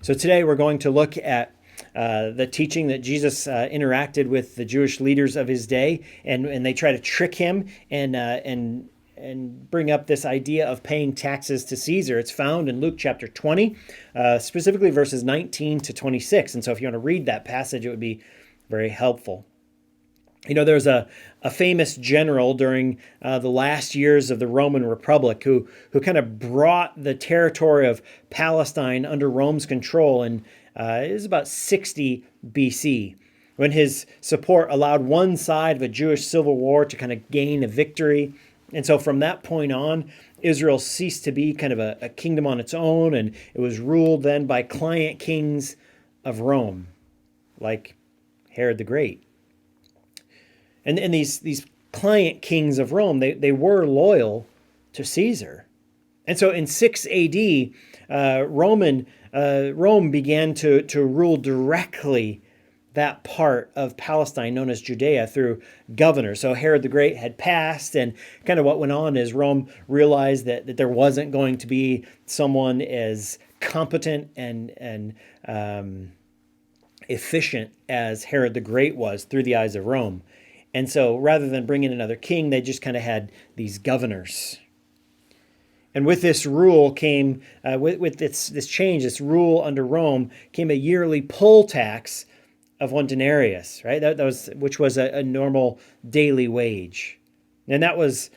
So today we're going to look at the teaching that Jesus interacted with the Jewish leaders of his day, and they try to trick him and bring up this idea of paying taxes to Caesar. It's found in Luke chapter 20, specifically verses 19 to 26. And so if you want to read that passage, it would be very helpful. You know, there's a famous general during the last years of the Roman Republic who kind of brought the territory of Palestine under Rome's control, and it was about 60 BC, when his support allowed one side of a Jewish civil war to kind of gain a victory. And so from that point on, Israel ceased to be kind of a kingdom on its own, and it was ruled then by client kings of Rome, like Herod the Great. And these client kings of Rome, they were loyal to Caesar. And so in 6 AD, Rome began to rule directly that part of Palestine known as Judea through governors. So Herod the Great had passed, and kind of what went on is Rome realized that there wasn't going to be someone as competent and efficient as Herod the Great was through the eyes of Rome. And so rather than bring in another king, they just kind of had these governors. And with this rule came, with this change, this rule under Rome, came a yearly poll tax of 1 denarius, right? That was, which was a normal daily wage. And that was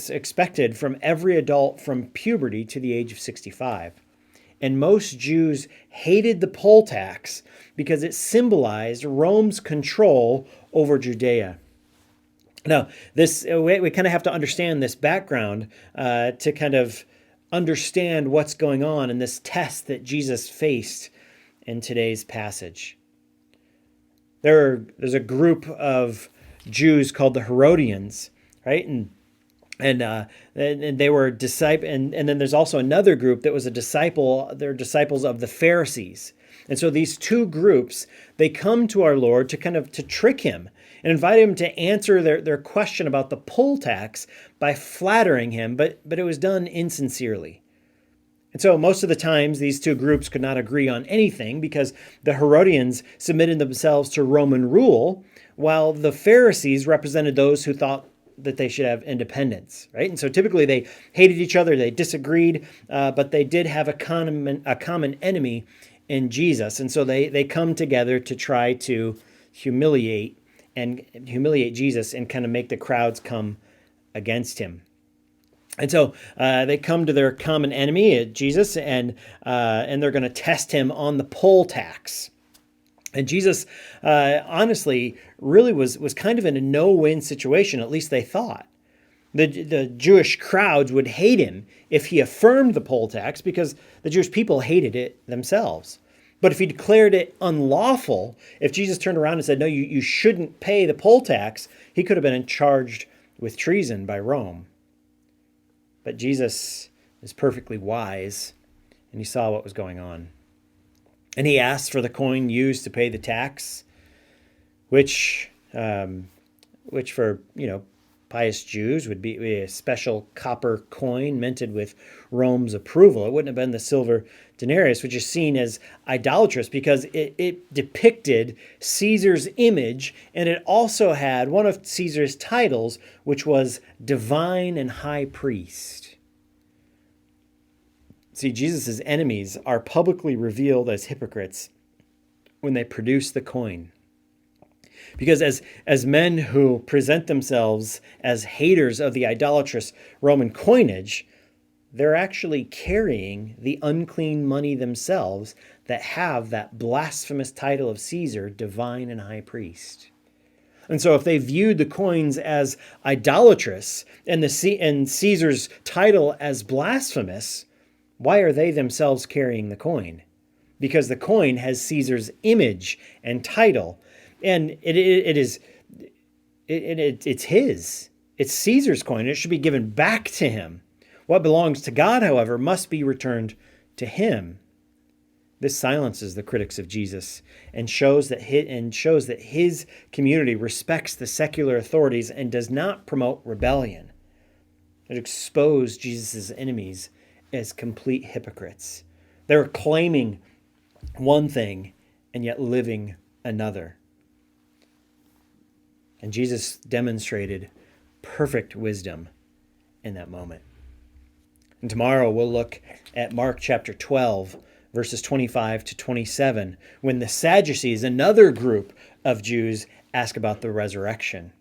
expected from every adult from puberty to the age of 65. And most Jews hated the poll tax because it symbolized Rome's control over Judea. Now, we kind of have to understand this background to kind of understand what's going on in this test that Jesus faced in today's passage. There's a group of Jews called the Herodians, right? And they were disciples, and then there's also another group that was a disciple. They're disciples of the Pharisees. And so these two groups, they come to our Lord to trick him and invite him to answer their question about the poll tax by flattering him, but it was done insincerely. And so most of the times these two groups could not agree on anything because the Herodians submitted themselves to Roman rule, while the Pharisees represented those who thought that they should have independence, right? And so typically they hated each other, they disagreed, but they did have a common enemy in Jesus. And so they come together to try to humiliate Jesus and kind of make the crowds come against him. And so they come to their common enemy, Jesus, and they're going to test him on the poll tax. And Jesus, honestly, really was kind of in a no-win situation, at least they thought. The Jewish crowds would hate him if he affirmed the poll tax because the Jewish people hated it themselves. But if he declared it unlawful, if Jesus turned around and said, no, you shouldn't pay the poll tax, he could have been charged with treason by Rome. But Jesus is perfectly wise, and he saw what was going on. And he asked for the coin used to pay the tax, which for, pious Jews would be a special copper coin minted with Rome's approval. It wouldn't have been the silver denarius, which is seen as idolatrous because it depicted Caesar's image, and it also had one of Caesar's titles, which was divine and high priest. See, Jesus' enemies are publicly revealed as hypocrites when they produce the coin. Because as men who present themselves as haters of the idolatrous Roman coinage, they're actually carrying the unclean money themselves that have that blasphemous title of Caesar, divine and high priest. And so if they viewed the coins as idolatrous and Caesar's title as blasphemous, why are they themselves carrying the coin? Because the coin has Caesar's image and title, and it's his. It's Caesar's coin. It should be given back to him. What belongs to God, however, must be returned to him. This silences the critics of Jesus and shows that his community respects the secular authorities and does not promote rebellion. It exposed Jesus' enemies as complete hypocrites. They were claiming one thing and yet living another. And Jesus demonstrated perfect wisdom in that moment. And tomorrow we'll look at Mark chapter 12, verses 25 to 27, when the Sadducees, another group of Jews, ask about the resurrection.